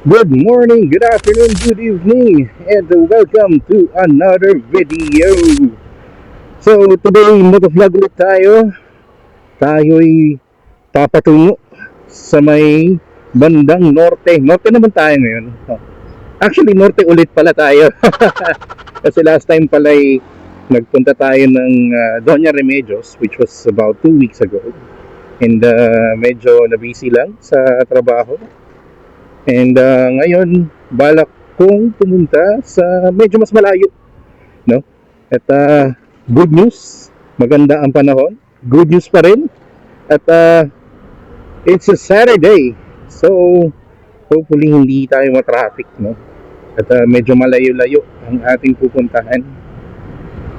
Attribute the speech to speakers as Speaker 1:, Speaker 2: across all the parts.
Speaker 1: Good morning, good afternoon, good evening, and welcome to another video. So today, motovlog ulit tayo. Tayo'y papatungo sa may bandang norte. Norte naman tayo ngayon. Actually, norte ulit pala tayo. Kasi last time pala'y nagpunta tayo ng Doña Remedios, which was about 2 weeks ago. And medyo na-busy lang sa trabaho. And ngayon, balak kong pumunta sa medyo mas malayo, no? At good news, maganda ang panahon. Good news pa rin. At it's a Saturday. So, hopefully hindi tayo matraffic, no? At medyo malayo-layo ang ating pupuntahan.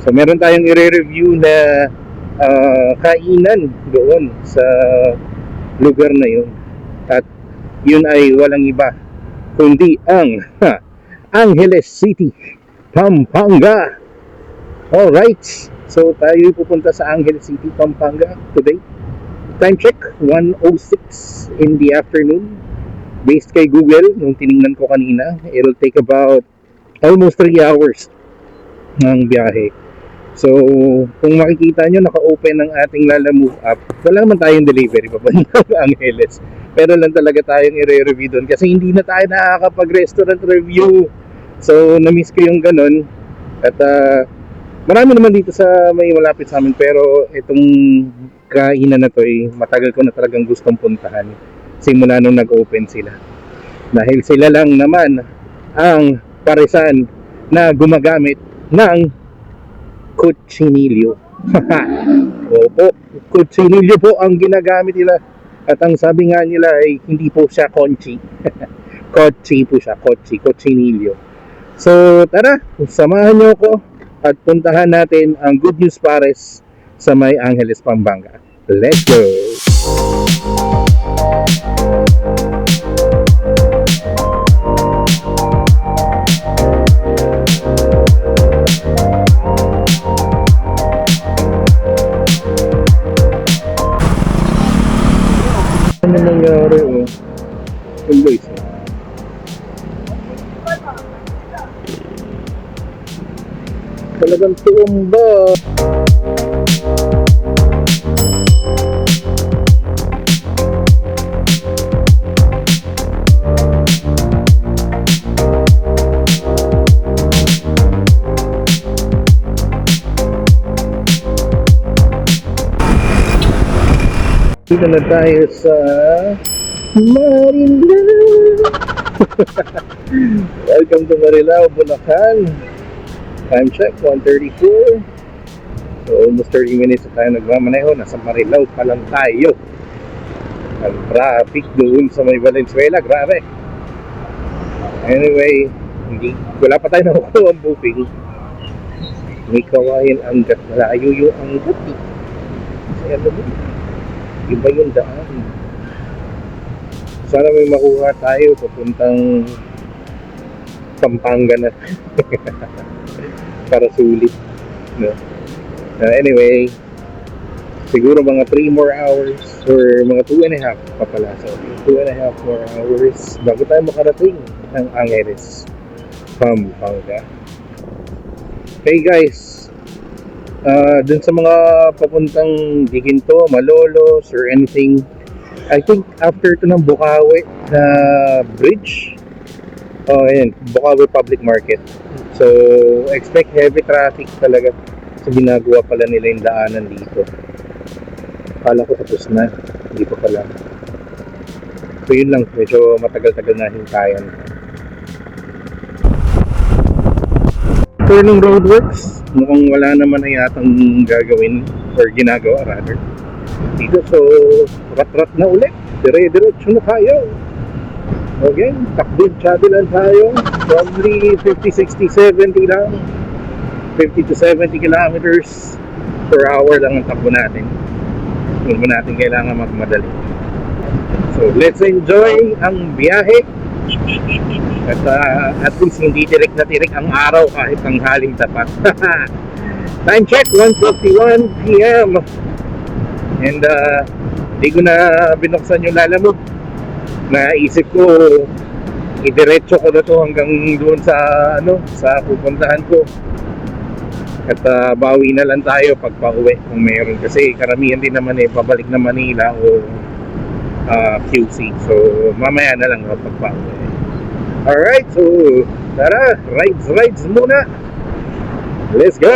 Speaker 1: So, meron tayong i-review na kainan doon sa lugar na yun. At yun ay walang iba kundi ang Angeles City, Pampanga. Alright, so tayo pupunta sa Angeles City, Pampanga today. Time check, 1:06 in the afternoon. Based kay Google, nung tiningnan ko kanina, it'll take about almost 3 hours ng biyahe. So, kung makikita nyo, naka-open ang ating Lalamove app. Wala naman tayong delivery papuntang Angeles. Pero lang talaga tayong i-review doon kasi hindi na tayo nakakapag-restaurant review. So, na-miss ko yung ganun. At marami naman dito sa may malapit sa amin. Pero itong kainan na to ay matagal ko na talagang gustong puntahan simula nung nag-open sila. Dahil sila lang naman ang paresan na gumagamit ng kutsinilyo. Opo, kutsinilyo po ang ginagamit nila. At ang sabi nga nila ay hindi po siya konchi. Kotsi po siya, kutsinilyo. So tara, samahan nyo ko at puntahan natin ang Good News Pares sa may Angeles, Pampanga. Let's go! Ano nangyari yung guys? Talagang tumba. Dito na tayo sa Marilao. Welcome to Marilao, Bulacan. Time check, 1:34. So almost 30 minutes na tayo nagmamaneho. Nasa Marilao pa lang tayo. Ang traffic doon sa may Valenzuela, grabe. Anyway, wala pa tayo nakukuha ang booking. May kawayan hanggat malayo yung hanggat. Kasi alam mo, iba yung daan. Sana may makuha tayo papuntang Pampanga na. Para sulit, no? Anyway, siguro mga 3 more hours or mga 2.5 pa pala. So 2.5 more hours bago tayo makarating ng Angeles, Pampanga. Hey guys, dun sa mga papuntang Giginto, Malolos or anything, I think after to ng Bukawi na bridge, ayan, Bukawi Public Market. So, expect heavy traffic talaga. So, ginagawa pala nila yung daanan dito. Akala ko tapos na, hindi pa pala. So, yun lang, medyo matagal-tagal na hintayan. Turning roadworks, mukhang wala naman na yatang gagawin or ginagawa rather dito. So rat-rat na ulit, dire-diretso na tayo. Okay, takbid chado lang tayo. Probably 50, 60, 70 lang, 50 to 70 kilometers per hour lang ang takbo natin. Hindi mo natin kailangan magmadali. So let's enjoy ang biyahe. At least hindi tirik na tirik ang araw kahit tanghaling tapat. Time check, 1:51 PM. And hindi ko na binuksan yung Lalamove. Naisip ko idiretso ko na to hanggang doon sa sa pupuntahan ko. At bawi na lang tayo pag pauwi kung meron, kasi karamihan din naman pabalik na Manila o QC. So mamaya na lang pag pauwi. Alright, so tara, rides muna. Let's go!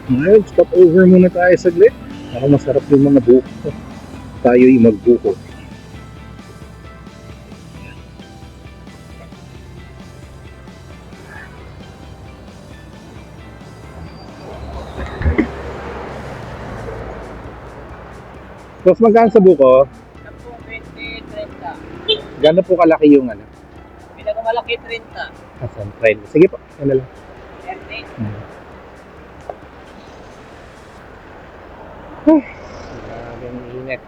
Speaker 1: Ngayon, stop over muna tayo saglit. Ako masarap yung mga buko. Tayo'y magbuko. Tapos magkano sa buko?
Speaker 2: 20, 30.
Speaker 1: Gano'n po kalaki yung
Speaker 2: Pinakamalaki 30.
Speaker 1: Asan? 30. Sige po, ano lang.
Speaker 2: 30.
Speaker 1: Maraming init.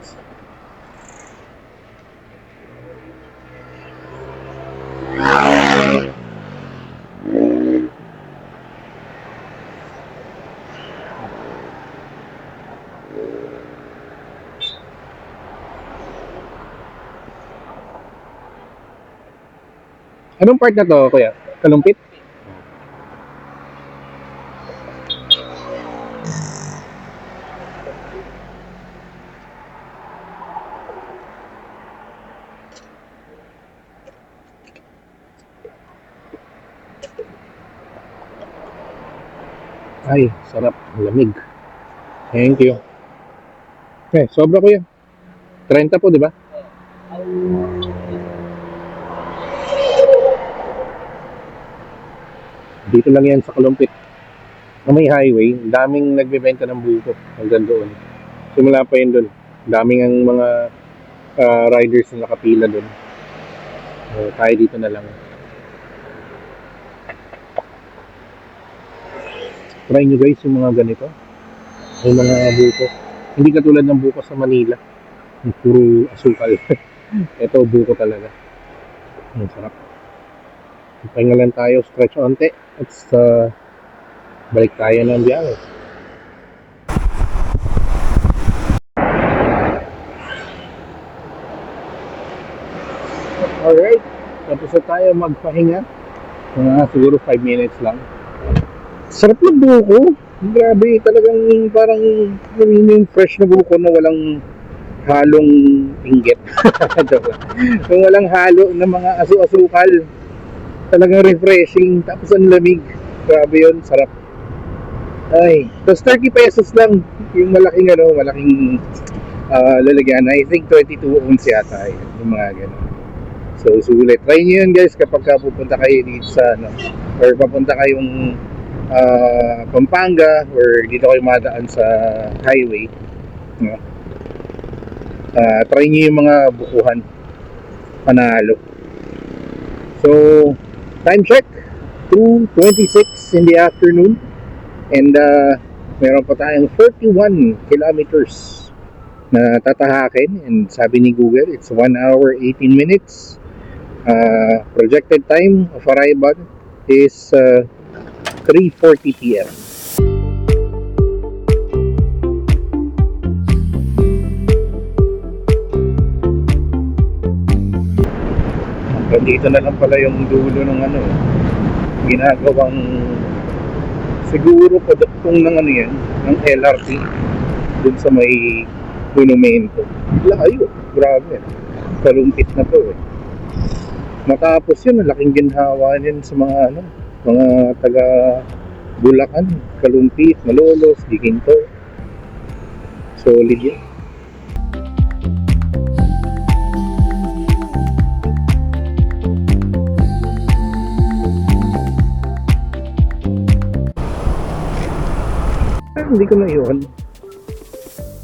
Speaker 1: Anong part na to, kuya? Kalumpit? Ay, sarap. Lamig. Thank you. Okay, sobra ko yan. 30 po, di ba? Dito lang yan sa Kalumpit. Na may highway, daming nagbebenta ng buko hanggang doon. Simula pa yun doon. Daming ang mga riders na nakapila doon. Tayo dito na lang. Try nyo guys yung mga ganito. Yung mga buko. Hindi katulad ng buko sa Manila. Puro asukal. Ito buko talaga. Ang sarap. Pahinga lang tayo, stretch onte. At balik tayo ng biyahe. Alright. Tapos na tayo magpahinga. Siguro 5 minutes lang. Sarap ng buko. Grabe, talagang parang yung fresh na buko na walang halong inggit. Kung walang halo ng mga asukal, talagang refreshing, tapos ang lamig. Grabe yun, sarap. Ay, tapos 30 pesos lang yung malaking lalagyan. I think 22 ounce yata yung mga gano'n. So sulit. Try nyo yun guys kapag pupunta kayo dito sa or papunta kayong Pampanga or dito kayo madaan sa highway. Try nyo yung mga bukuhan. Panalo. So time check 2:26 in the afternoon, and meron pa tayong 41 kilometers na tatahakin, and sabi ni Google it's 1 hour 18 minutes. Projected time of arrival is 3:40 p.m. Dito na lang pala yung dulo ng ano, ginagawang siguro produktong ng ano yan, ng LRT dun sa may monumento. Layo, grabe. Kalumpit na to eh. Matapos yun, ang laking ginhawa niyan sa mga ano, mga taga Bulacan, Kalumpit, Malolos, Diginto. Solid yan. Hindi ko na yun.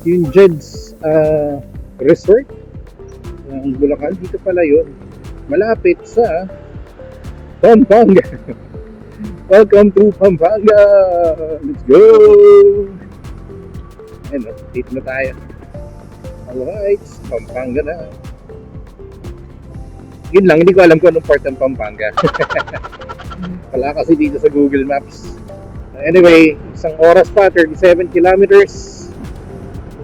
Speaker 1: Yung Jed's Resort ng Bulacan, dito pala yun. Malapit sa Pampanga. Welcome to Pampanga! Let's go! Ayan o, dito na tayo. Alright, Pampanga na. Yun lang, hindi ko alam kung anong part ng Pampanga. Wala kasi dito sa Google Maps. Anyway, isang oras pa, 37 kilometers.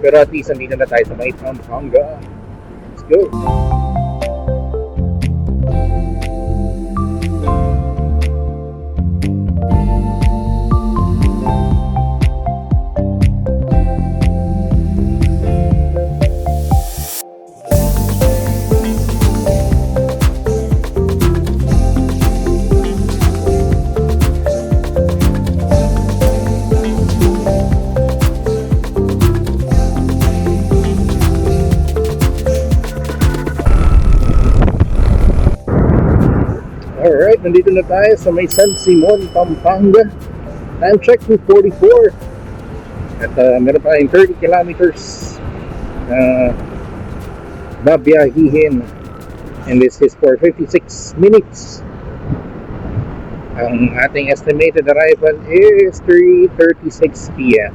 Speaker 1: Pero at least nandito na tayo sa may Pampanga. Let's go! Alright, nandito na tayo sa may San Simon, Pampanga. Time check 2:44. At meron tayong 30 kilometers na babiyahihin. And this is for 56 minutes. Ang ating estimated arrival is 3:36 p.m.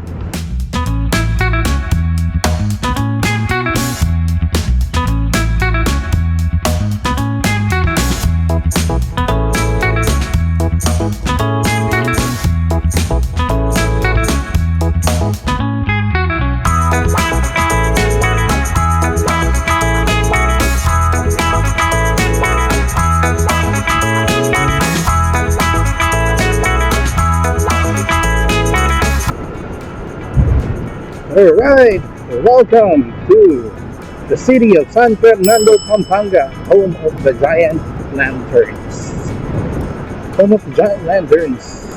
Speaker 1: Alright, welcome to the city of San Fernando, Pampanga, home of the giant lanterns. Home of giant lanterns.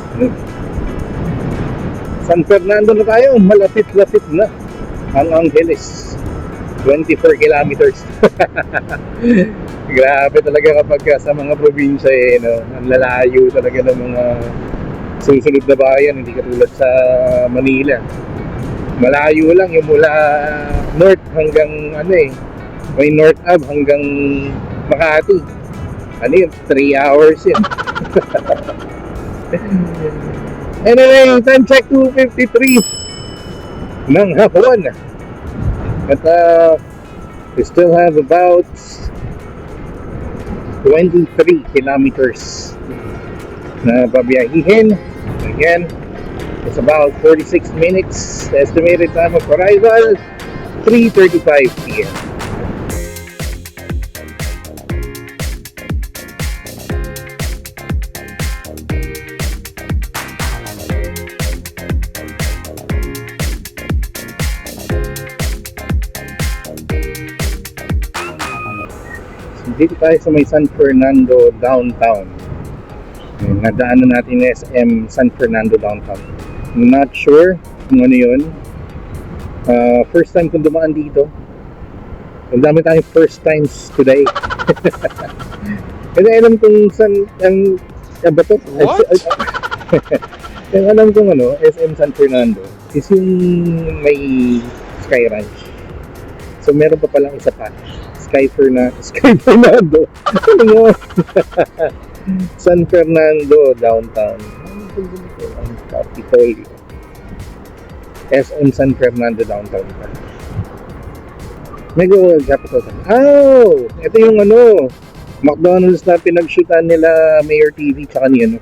Speaker 1: San Fernando na tayo, malapit-lapit na ang Angeles. 24 kilometers. Grabe talaga kapag sa mga probinsya eh, no? Ang lalayo talaga ng mga susunod na bayan, hindi katulad sa Manila. Malayo lang yung mula north hanggang ano eh, may North Ave hanggang Makati. Ano yun? 3 hours yun. Anyway, time check 2:53 ng hapon. At we still have about 23 kilometers na babiyahihin. Again, it's about 46 minutes. The estimated time of arrival, 3:35 p.m. So, dito tayo sa may San Fernando downtown. Nadaanan natin SM San Fernando downtown. I'm not sure kung ano yun. First time kong dumaan dito. Ang dami tayong first times today. Kasi alam kong saan ang ba to?
Speaker 3: What?
Speaker 1: Yung alam kong ano, SM San Fernando is yung may Sky Ranch. So meron pa palang isa pa. Sky Fernando. Ano yun? San Fernando downtown. Ang Capitolio. SM San Fernando downtown. Mega World Capital. Oh! Ito yung ano, McDonald's na pinag-shootan nila Mayor TV tsaka ni ano,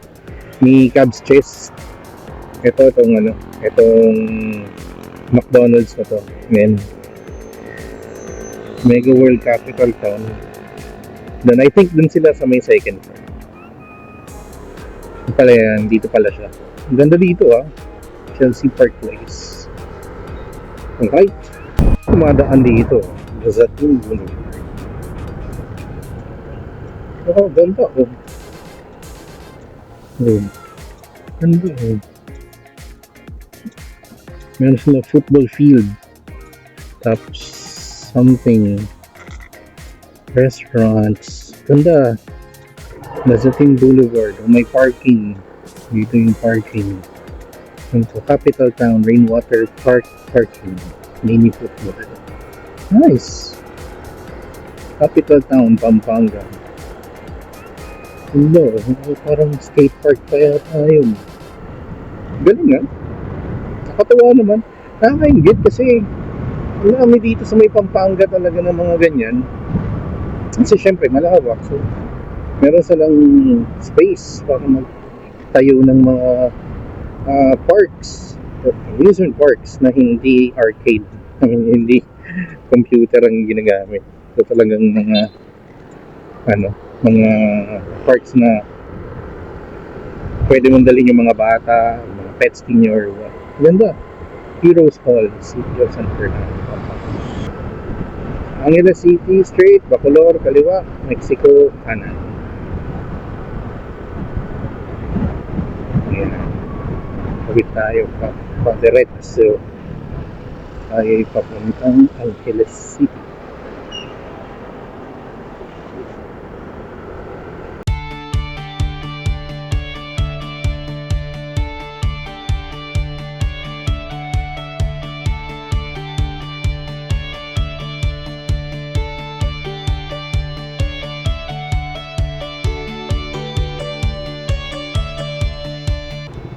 Speaker 1: ni Cubs Chess. Itong ano, itong McDonald's na to. Men. Mega World Capital Town. Then I think dun sila sa may second floor. Pala yan, dito pala siya. Ang ganda dito ah. Chelsea Park Place. Alright. Tumadaan dito. Gazatin Boulevard. Oh, ganda oh. Oh. Ganda oh. Meron sila football field. Tapos something. Restaurants. Ganda. Gazatin Boulevard. Oh, may parking. Dito yung parking. Ito, Capital Town Rainwater Park Parking. Mini football. Nice. Capital Town Pampanga. Hello. Parang skate park pa yata yun. Galing ah. Nakatawa naman. Nakakaingit kasi marami dito sa may Pampanga talaga ng mga ganyan. Kasi syempre malawak. So, meron silang space para magtayo ng mga parks. Amusement parks na hindi arcade. I mean, hindi computer ang ginagamit. So talagang mga mga parks na pwede mong dalhin yung mga bata, mga pets ninyo or what. Ganda. Heroes Hall, City of San Fernando. Angeles City, straight, Bacolor, kaliwa, Mexico, kanan. Ayan. Tawid tayo pa diretso. Tayo papuntang Angeles City.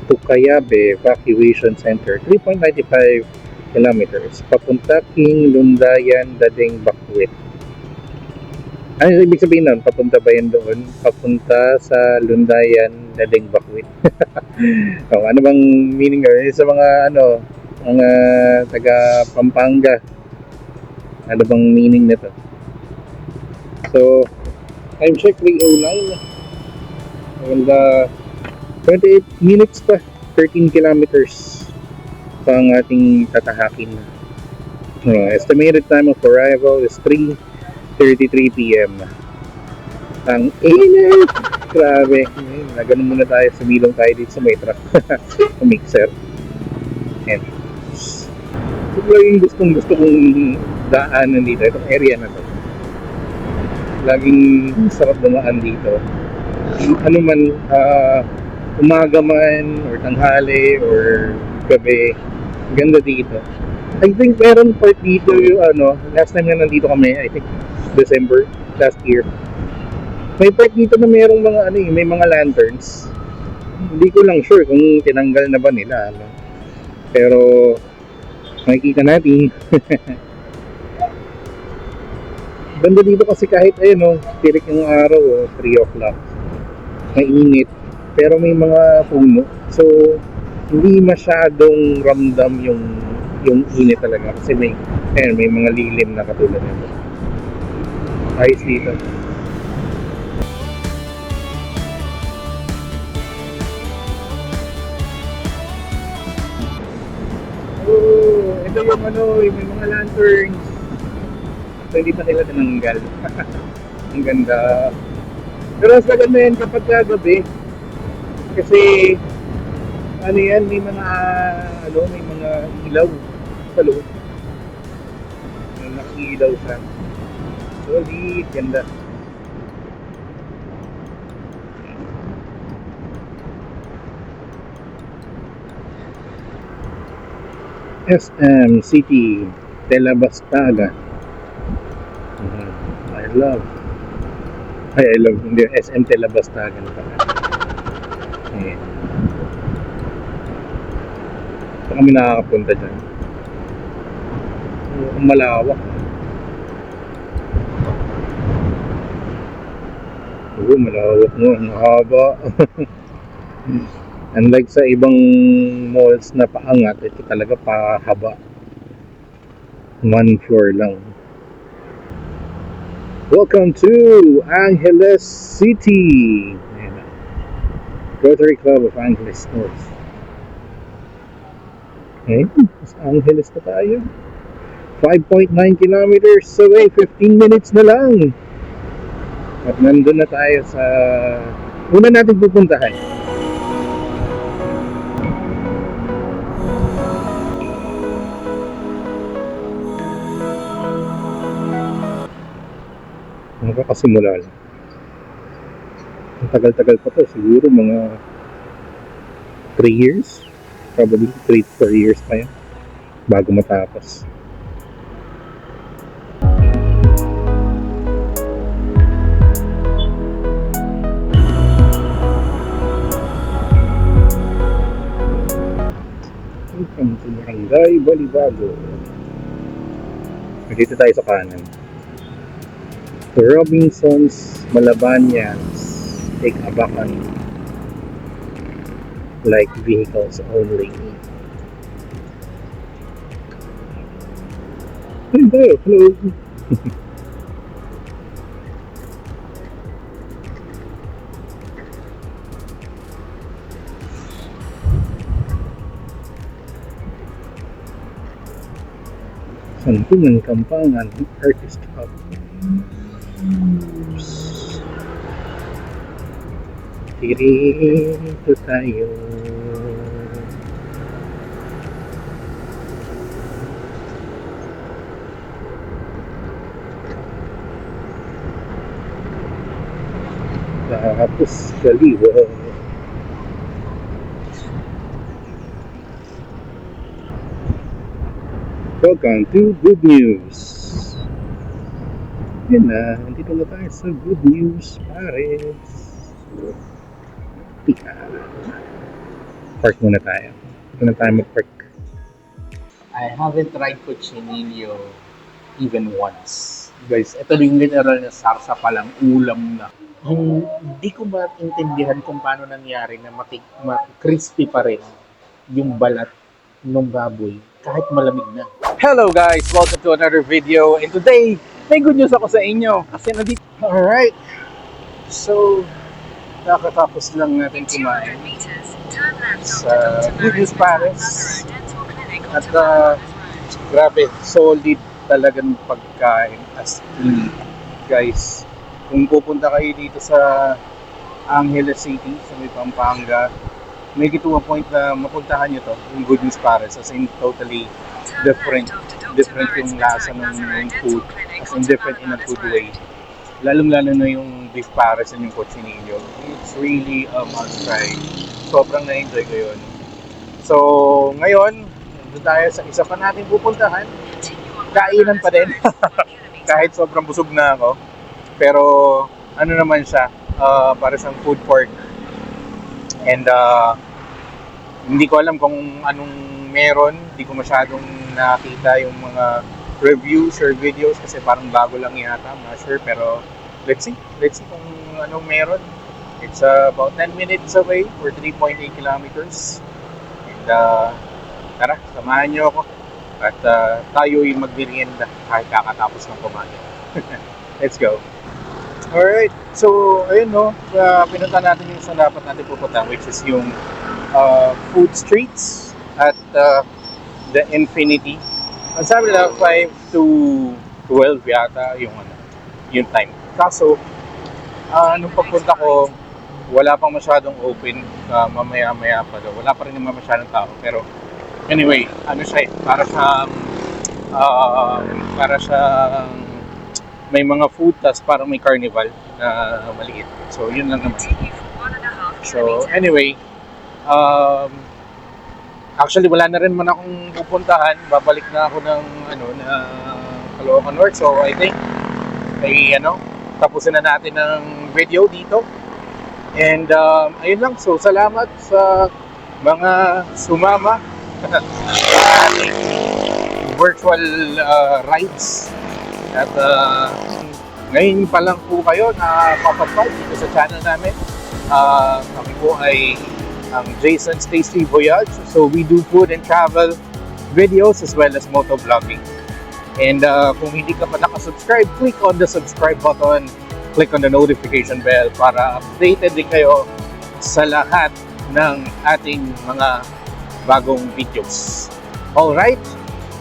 Speaker 1: Tucayabe Evacuation Center, 3.95 kilometers. Papunta King, Lundayan, Dading, Bakwit. Ano ibig sabihin nun? Papunta ba yan doon? Papunta sa Lundayan, Dading, Bakwit. Oh, ano bang meaning nun? Sa mga mga taga Pampanga. Ano bang meaning nito? So, time check 3:09. And 28 minutes pa, 13 kilometers pa ang ating tatahakin. Estimated time of arrival is 3:33 p.m. Ang init! Grabe. Nagano muna tayo, sumilong tayo dito sa may truck. Sa mixer. And ito yung gusto kong daanan dito. Itong area na to. Laging sarap dumaan dito. Ano man, umaga man or tanghali or gabi, ganda dito. I think meron part dito yung last time na nandito kami, I think December last year, may part dito na merong mga may mga lanterns. Hindi ko lang sure kung tinanggal na ba nila pero makikita natin. Ganda dito kasi kahit tirik yung araw 3 o'clock, mainit pero may mga puno, so hindi masyadong ramdam yung init talaga kasi may mga lilim na katulad nito. Ayos dito. Oh, ito yung may mga lanterns. So hindi pa nila tinanggal. Ang ganda. Pero mas maganda yan kapag gabi. Kasi yan, may mga ilaw sa loob. May nakilaw siya. Solid, ganda. SM City Telabastagan. I love hindi, SM Telabastagan pala. Ayan. Saan kami nakakapunta dyan? Malawak. Oo, malawak mo. Ang haba. Unlike sa ibang malls na paangat, ito talaga pahaba. 1 floor lang. Welcome to Angeles City. Ayan na. Rotary Club of Angeles North. Ayun, sa Angeles na tayo. 5.9 kilometers away, 15 minutes na lang. At nandun na tayo sa una natin pupuntahan. Nakakasimula lang. Ang tagal-tagal pa to, siguro mga 3 years. Probably 3 to 4 years pa yan bago matapos. Welcome to Barangay Balibago. Dito tayo sa kanan. Robinsons Malabanyas take Abacan like vehicles only. Hello. Santungan Kampangan Artist Hub. Dito tayo. Tapos kaliwa. Welcome to Good News. Yan na, nandito na tayo sa Good News, pares. Park muna tayo. Ito na tayo mag-park.
Speaker 3: I haven't tried cochinillo even once. Guys, ito yung literal na sarsa palang ulam na. Hindi ko maintindihan kung paano nangyari na crispy pa rin yung balat ng baboy kahit malamig na. Hello guys! Welcome to another video. And today, may good news ako sa inyo. Kasi nandito. Alright. So, nakatapos lang natin kumain sa Good News Paris. At grabe, solid talagang pagkain as in. Guys, kung pupunta kayo dito sa Angeles City, sa may Pampanga, may to a point na mapuntahan nyo to, yung Good News Paris. As in, totally different yung lasa ng food. As in, different in a good way. Lalong-lalo na yung beef pares and yung cochinillo. It's really a must try. Sobrang na-enjoy ko yun. So, ngayon, doon tayo sa isa pa natin pupuntahan. Kainan pa din. Kahit sobrang busog na ako. Pero, ano naman siya, para sa food court. And, hindi ko alam kung anong meron. Hindi ko masyadong nakita yung mga reviews or videos kasi parang bago lang yata, I'm not sure, pero let's see kung anong meron. It's about 10 minutes away or 3.8 kilometers. And tara, samahan nyo ako at tayo'y magmerienda kahit kakatapos ng kumain. Let's go. Alright, so ayun no, pinunta natin yung sa dapat natin pupuntahan, which is yung food streets at the Infinity. Ang sabi nila 5 to 12 yata yung time. Kaso nung pagpunta ko, wala pang masyadong open, mamaya-maya pa daw. Wala pa rin naman masyadong tao. Pero anyway, ano siya para siyang may mga food, tas parang may carnival na maliit. So yun lang naman. So anyway, actually, wala na rin man akong pupuntahan. Babalik na ako ng Caloocan North. So, I think tapusin na natin ng video dito. And ayun lang. So, salamat sa mga sumama virtual rides. At ngayon pa lang po kayo na papapad dito sa channel namin. Kami po ay ang Jason's Tasty Voyage. So we do food and travel videos as well as motovlogging. And kung hindi ka pa nakasubscribe, click on the subscribe button, click on the notification bell para updated din kayo sa lahat ng ating mga bagong videos. Alright?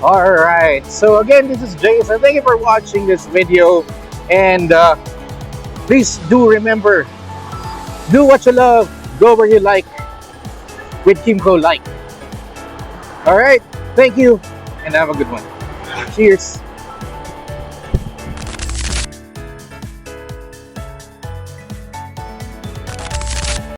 Speaker 3: Alright. So again, this is Jason. Thank you for watching this video. And please do remember, do what you love, go where you like, with Kimco Like. Alright, thank you, and have a good one. Cheers.